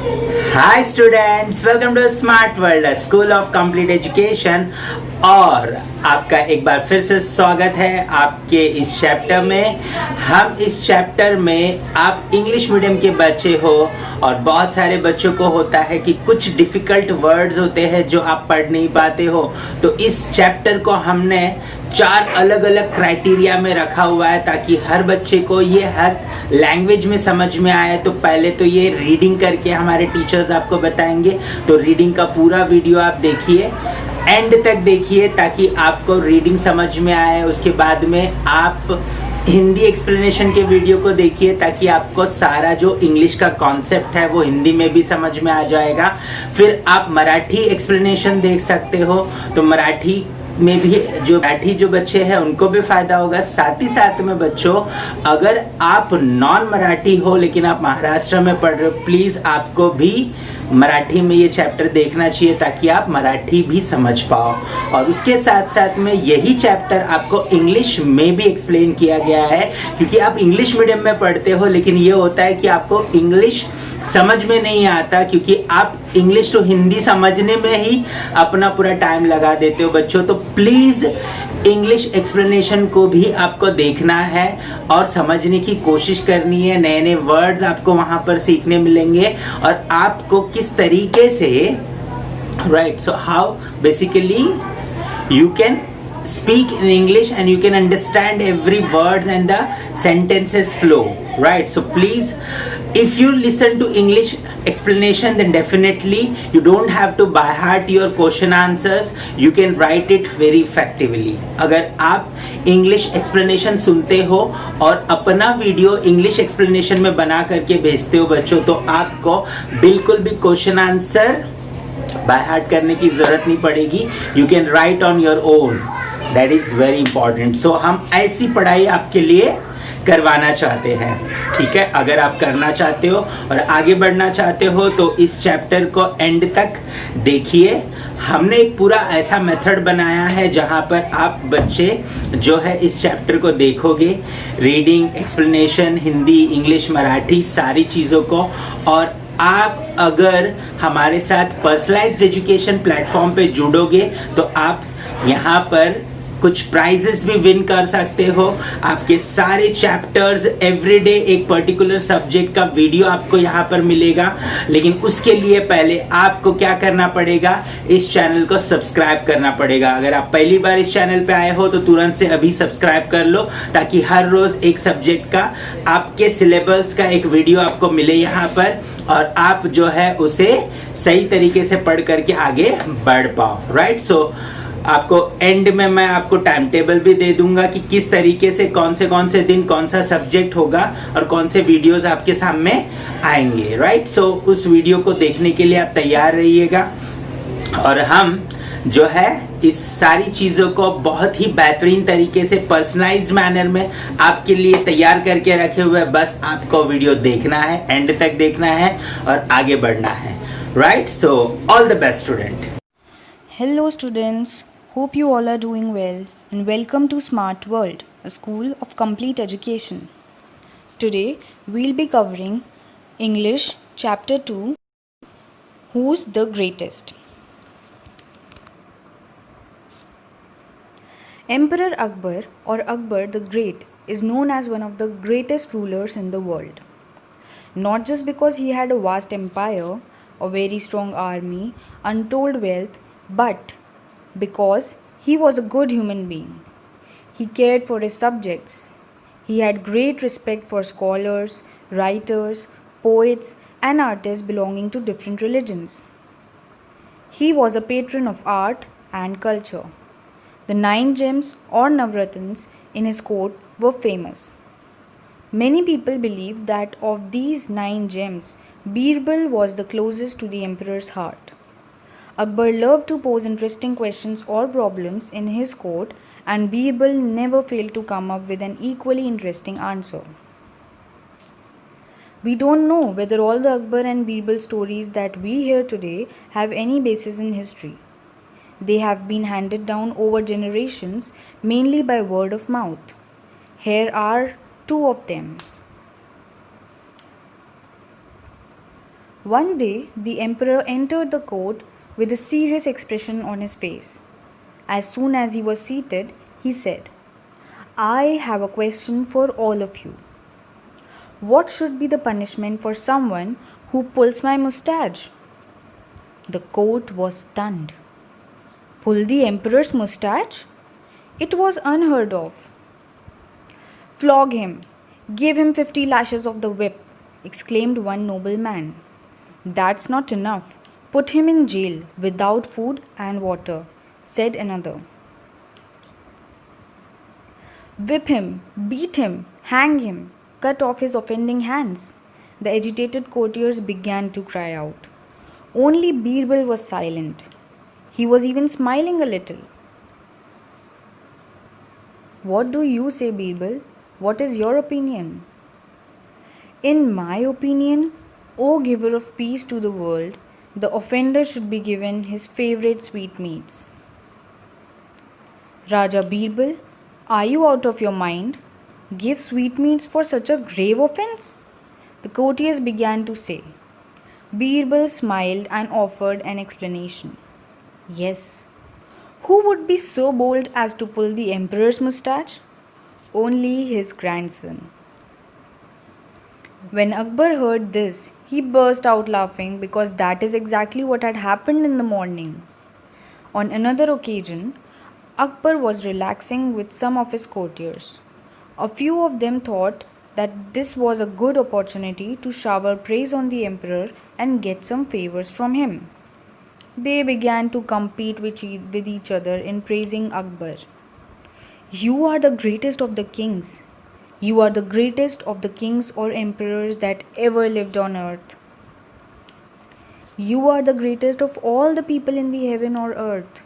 Hi students, welcome to smart world school of complete education. और आपका एक बार फिर से स्वागत है आपके इस चैप्टर में। हम इस चैप्टर में आप इंग्लिश मीडियम के बच्चे हो और बहुत सारे बच्चों को होता है कि कुछ डिफिकल्ट वर्ड्स होते हैं जो आप पढ़ नहीं पाते हो। तो इस चैप्टर को हमने 4 अलग अलग क्राइटेरिया में रखा हुआ है ताकि हर बच्चे को ये हर लैंग्वेज में समझ में आए। तो पहले तो ये रीडिंग करके हमारे टीचर्स आपको बताएंगे, तो रीडिंग का पूरा वीडियो आप देखिए, एंड तक देखिए ताकि आपको रीडिंग समझ में आए। उसके बाद में आप हिंदी एक्सप्लेनेशन के वीडियो को देखिए ताकि आपको सारा जो इंग्लिश का कॉन्सेप्ट है वो हिंदी में भी समझ में आ जाएगा। फिर आप मराठी एक्सप्लेनेशन देख सकते हो, तो मराठी में भी जो बच्चे हैं उनको भी फायदा होगा। साथ ही साथ में बच्चों, अगर आप नॉन मराठी हो लेकिन आप महाराष्ट्र में पढ़ रहे हो, प्लीज आपको भी मराठी में ये चैप्टर देखना चाहिए ताकि आप मराठी भी समझ पाओ। और उसके साथ साथ में यही चैप्टर आपको इंग्लिश में भी एक्सप्लेन किया गया है, क्योंकि आप इंग्लिश मीडियम में पढ़ते हो लेकिन ये होता है कि आपको इंग्लिश समझ में नहीं आता, क्योंकि आप इंग्लिश तो हिंदी समझने में ही अपना पूरा टाइम लगा देते हो बच्चों। तो प्लीज इंग्लिश एक्सप्लेनेशन को भी आपको देखना है और समझने की कोशिश करनी है। नए नए वर्ड्स आपको वहां पर सीखने मिलेंगे और आपको किस तरीके से right, so how basically you can speak in English and you can understand every word and the sentences flow, right? So please, if you listen to English explanation, then definitely you don't have to by heart your question answers, you can write it very effectively. अगर आप English explanation सुनते हो और अपना video English explanation में बना करके भेजते हो बच्चों, तो आपको बिल्कुल भी क्वेश्चन आंसर बाय हार्ट करने की जरूरत नहीं पड़ेगी। You can write on your own, that is very important. So हम ऐसी पढ़ाई आपके लिए करवाना चाहते हैं, ठीक है। अगर आप करना चाहते हो और आगे बढ़ना चाहते हो तो इस चैप्टर को एंड तक देखिए। हमने एक पूरा ऐसा मेथड बनाया है जहां पर आप बच्चे जो है इस चैप्टर को देखोगे, reading, explanation, Hindi, English, Marathi, सारी चीज़ों को। और आप अगर हमारे साथ पर्सनलाइज्ड एजुकेशन प्लेटफॉर्म पे जुड़ोगे तो आप यहाँ पर कुछ प्राइजेस भी विन कर सकते हो। आपके सारे चैप्टर्स एवरीडे एक पर्टिकुलर सब्जेक्ट का वीडियो आपको यहाँ पर मिलेगा, लेकिन उसके लिए पहले आपको क्या करना पड़ेगा, इस चैनल को सब्सक्राइब करना पड़ेगा। अगर आप पहली बार इस चैनल पे आए हो तो तुरंत से अभी सब्सक्राइब कर लो ताकि हर रोज एक सब्जेक्ट का आपके सिलेबस का एक वीडियो आपको मिले यहाँ पर, और आप जो है उसे सही तरीके से पढ़ करके आगे बढ़ पाओ, राइट। सो आपको एंड में मैं आपको टाइम टेबल भी दे दूंगा कि किस तरीके से कौन से दिन कौन सा सब्जेक्ट होगा और कौन से वीडियोस आपके सामने आएंगे, राइट। सो उस वीडियो को देखने के लिए आप तैयार रहिएगा। और हम जो है इस सारी चीज़ों को बहुत ही बेहतरीन तरीके से पर्सनलाइज्ड मैनर में आपके लिए तैयार करके रखे हुए। बस आपको वीडियो देखना है, एंड तक देखना है और आगे बढ़ना है, right. So all the best student. Hello students, hope you all are doing well and welcome to Smart World, a school of complete education. Today we'll be covering English chapter 2, Who's the Greatest? Emperor Akbar or Akbar the Great is known as one of the greatest rulers in the world. Not just because he had a vast empire, a very strong army, untold wealth, but because he was a good human being. He cared for his subjects. He had great respect for scholars, writers, poets, and artists belonging to different religions. He was a patron of art and culture. The 9 gems or Navratnas in his court were famous. Many people believe that of these 9 gems, Birbal was the closest to the emperor's heart. Akbar loved to pose interesting questions or problems in his court, and Birbal never failed to come up with an equally interesting answer. We don't know whether all the Akbar and Birbal stories that we hear today have any basis in history. They have been handed down over generations, mainly by word of mouth. Here are 2 of them. One day, the emperor entered the court with a serious expression on his face. As soon as he was seated, he said, I have a question for all of you. What should be the punishment for someone who pulls my mustache? The court was stunned. Pull the emperor's mustache? It was unheard of. Flog him. Give him 50 lashes of the whip, exclaimed one nobleman. That's not enough. Put him in jail without food and water, said another. Whip him, beat him, hang him, cut off his offending hands. The agitated courtiers began to cry out. Only Birbal was silent. He was even smiling a little. What do you say, Birbal? What is your opinion? In my opinion, O giver of peace to the world, the offender should be given his favorite sweetmeats. Raja Birbal, are you out of your mind? Give sweetmeats for such a grave offense? The courtiers began to say. Birbal smiled and offered an explanation. Yes. Who would be so bold as to pull the emperor's moustache? Only his grandson. When Akbar heard this, he burst out laughing because that is exactly what had happened in the morning. On another occasion, Akbar was relaxing with some of his courtiers. A few of them thought that this was a good opportunity to shower praise on the emperor and get some favors from him. They began to compete with each other in praising Akbar. You are the greatest of the kings. You are the greatest of the kings or emperors that ever lived on earth. You are the greatest of all the people in the heaven or earth.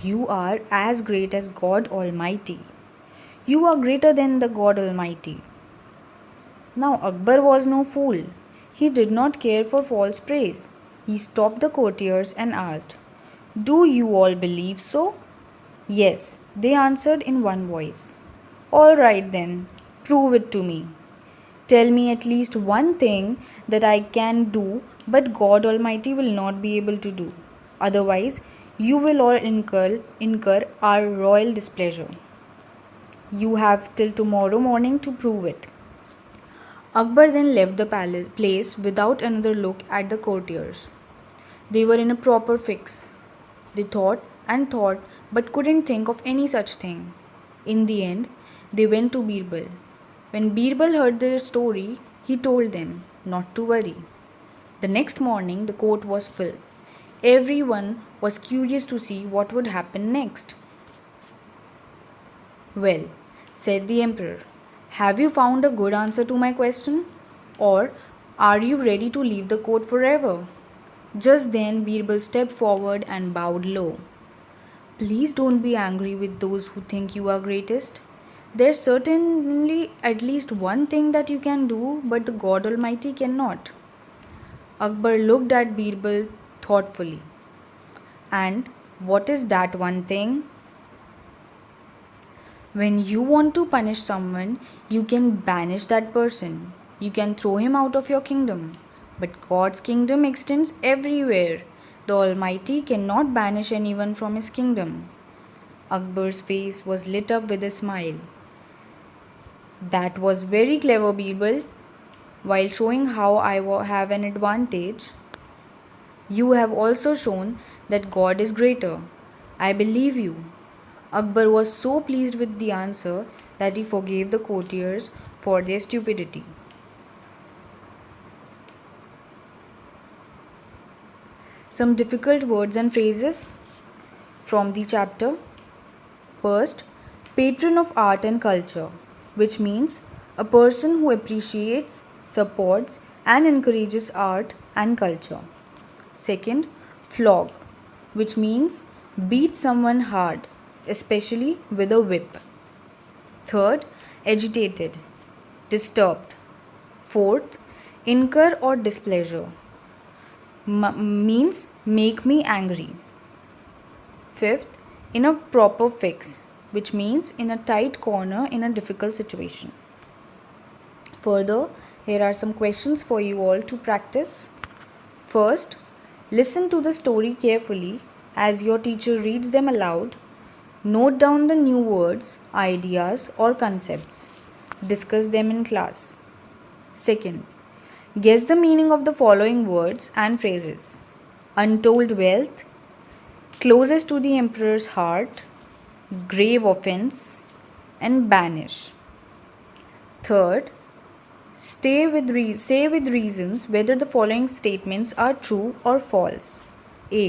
You are as great as God Almighty. You are greater than the God Almighty. Now Akbar was no fool. He did not care for false praise. He stopped the courtiers and asked, Do you all believe so? Yes, they answered in one voice. All right then, prove it to me. Tell me at least one thing that I can do but God Almighty will not be able to do. Otherwise, you will all incur our royal displeasure. You have till tomorrow morning to prove it. Akbar then left the place without another look at the courtiers. They were in a proper fix. They thought and thought but couldn't think of any such thing. In the end, they went to Birbal. When Birbal heard their story, he told them not to worry. The next morning, the court was full. Everyone was curious to see what would happen next. Well, said the emperor, have you found a good answer to my question? Or are you ready to leave the court forever? Just then, Birbal stepped forward and bowed low. Please don't be angry with those who think you are greatest. There's certainly at least one thing that you can do, but the God Almighty cannot. Akbar looked at Birbal thoughtfully. And what is that one thing? When you want to punish someone, you can banish that person. You can throw him out of your kingdom. But God's kingdom extends everywhere. The Almighty cannot banish anyone from his kingdom. Akbar's face was lit up with a smile. That was very clever, Birbal. While showing how I have an advantage, you have also shown that God is greater. I believe you. Akbar was so pleased with the answer that he forgave the courtiers for their stupidity. Some difficult words and phrases from the chapter. First, patron of art and culture, which means a person who appreciates, supports, and encourages art and culture. Second, flog, which means beat someone hard, especially with a whip. Third, agitated, disturbed. Fourth, incur or displeasure, means make me angry. Fifth, in a proper fix, which means in a tight corner in a difficult situation. Further, here are some questions for you all to practice. First, listen to the story carefully as your teacher reads them aloud. Note down the new words, ideas, or concepts. Discuss them in class. Second, guess the meaning of the following words and phrases: untold wealth, closest to the emperor's heart, grave offense, and banish. Third, say with reasons whether the following statements are true or false. A.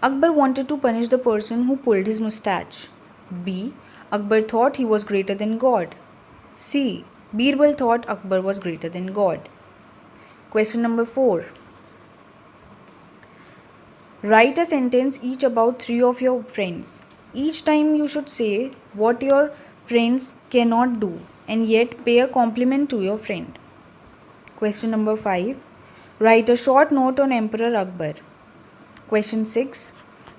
Akbar wanted to punish the person who pulled his moustache. B. Akbar thought he was greater than God. C. Birbal thought Akbar was greater than God. Question number 4. Write a sentence each about 3 of your friends. Each time you should say what your friends cannot do and yet pay a compliment to your friend. Question number 5. Write a short note on Emperor Akbar. Question 6.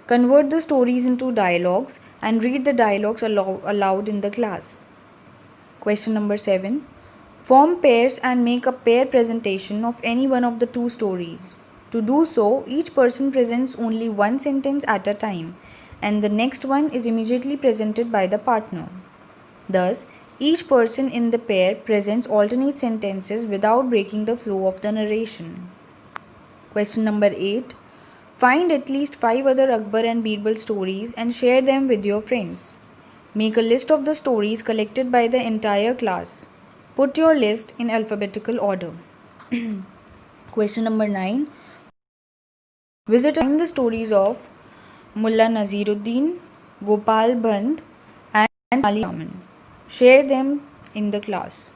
Convert the stories into dialogues and read the dialogues aloud in the class. Question number 7. Form pairs and make a pair presentation of any one of the 2 stories. To do so, each person presents only one sentence at a time, and the next one is immediately presented by the partner. Thus, each person in the pair presents alternate sentences without breaking the flow of the narration. Question number 8. Find at least 5 other Akbar and Birbal stories and share them with your friends. Make a list of the stories collected by the entire class. Put your list in alphabetical order. Question number 9. Visit and find the stories of Mullah Naziruddin, Gopal Band, and Ali Raman. Share them in the class.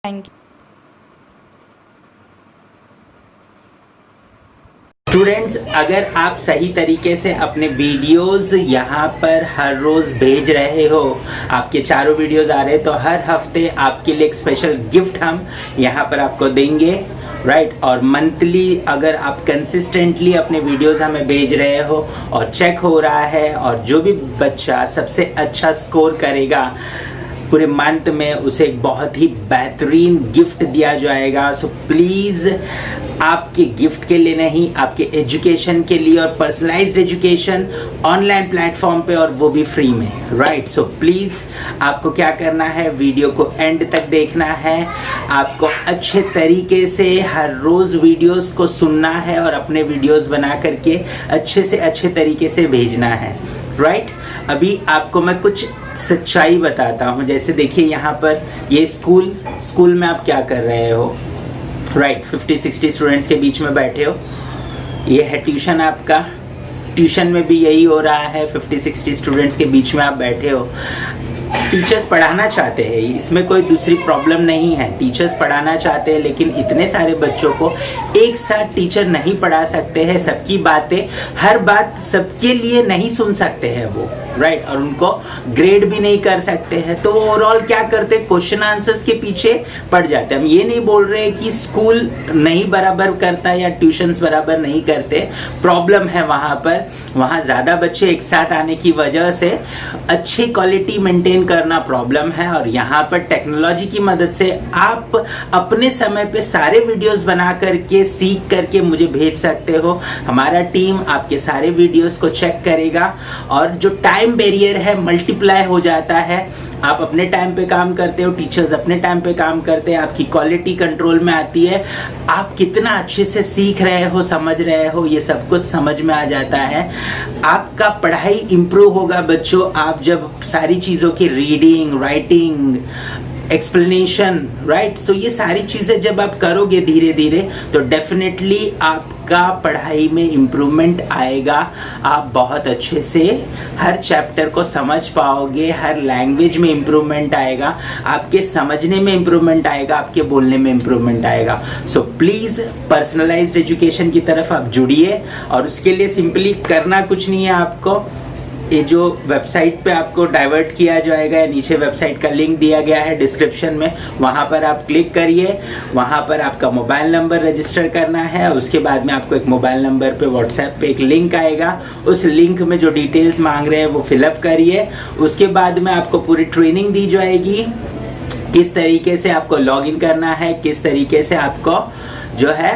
Thank you. Students, अगर आप सही तरीके से अपने videos यहाँ पर हर रोज भेज रहे हो, आपके चारों वीडियोस आ रहे हैं, तो हर हफ्ते आपके लिए एक स्पेशल गिफ्ट हम यहाँ पर आपको देंगे, राइट। और मंथली अगर आप कंसिस्टेंटली अपने वीडियोस हमें भेज रहे हो और चेक हो रहा है, और जो भी बच्चा सबसे अच्छा स्कोर करेगा पूरे मंथ में, उसे एक बहुत ही बेहतरीन गिफ्ट दिया जाएगा। सो प्लीज़ आपके गिफ्ट के लिए नहीं, आपके एजुकेशन के लिए, और पर्सनलाइज्ड एजुकेशन ऑनलाइन प्लेटफॉर्म पे, और वो भी फ्री में, राइट। सो प्लीज़ आपको क्या करना है, वीडियो को एंड तक देखना है, आपको अच्छे तरीके से हर रोज़ वीडियोस को सुनना है और अपने वीडियोस बना करके अच्छे से अच्छे तरीके से भेजना है, राइट। अभी आपको मैं कुछ सच्चाई बताता हूँ। जैसे देखिए यहाँ पर ये स्कूल में आप क्या कर रहे हो, राइट। 50-60 स्टूडेंट्स के बीच में बैठे हो। ये है ट्यूशन आपका, ट्यूशन में भी यही हो रहा है, 50-60 स्टूडेंट्स के बीच में आप बैठे हो। टीचर्स पढ़ाना चाहते हैं, इसमें कोई दूसरी प्रॉब्लम नहीं है, टीचर्स पढ़ाना चाहते हैं, लेकिन इतने सारे बच्चों को एक साथ टीचर नहीं पढ़ा सकते हैं। सबकी बातें, हर बात सबके लिए नहीं सुन सकते हैं वो, राइट। और उनको ग्रेड भी नहीं कर सकते हैं, तो वो ओवरऑल क्या करते, क्वेश्चन आंसर्स के पीछे पड़ जाते हैं। हम ये नहीं बोल रहे कि स्कूल नहीं बराबर करता या ट्यूशन्स बराबर नहीं करते, प्रॉब्लम है वहाँ पर। वहाँ ज़्यादा बच्चे एक साथ आने की वजह से अच्छी क्वालिटी मेंटेन करना प्रॉब्लम है। और यहाँ पर टेक्नोलॉजी की मदद से आप अपने समय पे सारे वीडियोस बना करके, सीख करके मुझे भेज सकते हो। हमारा टीम आपके सारे वीडियोस को चेक करेगा, और जो टाइम बैरियर है मल्टीप्लाई हो जाता है। आप अपने टाइम पे काम करते हो, टीचर्स अपने टाइम पे काम करते हैं, आपकी क्वालिटी कंट्रोल में आती है, आप कितना अच्छे से सीख रहे हो, समझ रहे हो, ये सब कुछ समझ में आ जाता है। आपका पढ़ाई इंप्रूव होगा बच्चों, आप जब सारी चीज़ों की रीडिंग, राइटिंग, एक्सप्लेनेशन, राइट। सो ये सारी चीज़ें जब आप करोगे धीरे धीरे, तो डेफिनेटली आपका पढ़ाई में इम्प्रूवमेंट आएगा। आप बहुत अच्छे से हर चैप्टर को समझ पाओगे, हर लैंग्वेज में इम्प्रूवमेंट आएगा, आपके समझने में इम्प्रूवमेंट आएगा, आपके बोलने में इम्प्रूवमेंट आएगा। सो प्लीज़ पर्सनलाइज्ड एजुकेशन की तरफ आप जुड़िए, और उसके लिए सिंपली करना कुछ नहीं है आपको। ये जो वेबसाइट पे आपको डाइवर्ट किया जाएगा, या नीचे वेबसाइट का लिंक दिया गया है डिस्क्रिप्शन में, वहाँ पर आप क्लिक करिए। वहाँ पर आपका मोबाइल नंबर रजिस्टर करना है, उसके बाद में आपको एक मोबाइल नंबर पे व्हाट्सएप पे एक लिंक आएगा, उस लिंक में जो डिटेल्स मांग रहे हैं वो फिलअप करिए। उसके बाद में आपको पूरी ट्रेनिंग दी जाएगी, किस तरीके से आपको लॉगिन करना है, किस तरीके से आपको जो है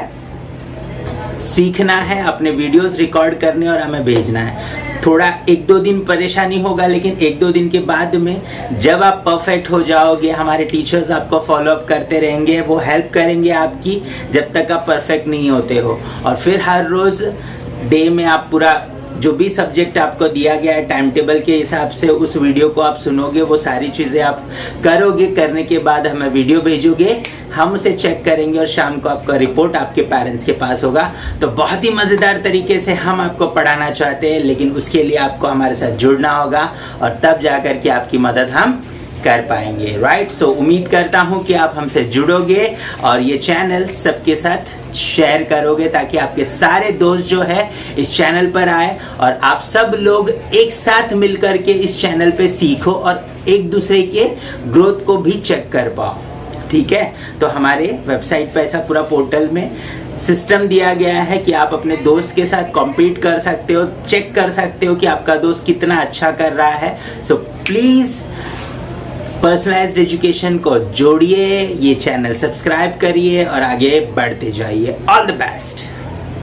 सीखना है, अपने वीडियोस रिकॉर्ड करने और हमें भेजना है। थोड़ा 1-2 दिन परेशानी होगा, लेकिन 1-2 दिन के बाद में जब आप परफेक्ट हो जाओगे, हमारे टीचर्स आपको फॉलो अप करते रहेंगे, वो हेल्प करेंगे आपकी जब तक आप परफेक्ट नहीं होते हो। और फिर हर रोज़ डे में आप पूरा जो भी सब्जेक्ट आपको दिया गया है टाइम टेबल के हिसाब से उस वीडियो को आप सुनोगे, वो सारी चीज़ें आप करोगे। करने के बाद हमें वीडियो भेजोगे, हम उसे चेक करेंगे और शाम को आपका रिपोर्ट आपके पेरेंट्स के पास होगा। तो बहुत ही मज़ेदार तरीके से हम आपको पढ़ाना चाहते हैं, लेकिन उसके लिए आपको हमारे साथ जुड़ना होगा और तब जा कर के आपकी मदद हम कर पाएंगे, राइट। सो उम्मीद करता हूँ कि आप हमसे जुड़ोगे और ये चैनल सबके साथ शेयर करोगे, ताकि आपके सारे दोस्त जो है इस चैनल पर आए और आप सब लोग एक साथ मिलकर के इस चैनल पे सीखो और एक दूसरे के ग्रोथ को भी चेक कर पाओ, ठीक है। तो हमारे वेबसाइट पे ऐसा पूरा पोर्टल में सिस्टम दिया गया है कि आप अपने दोस्त के साथ कॉम्पीट कर सकते हो, चेक कर सकते हो कि आपका दोस्त कितना अच्छा कर रहा है। सो प्लीज़ पर्सनलाइज्ड एजुकेशन को जोड़िए, ये चैनल सब्सक्राइब करिए और आगे बढ़ते जाइए। All the best.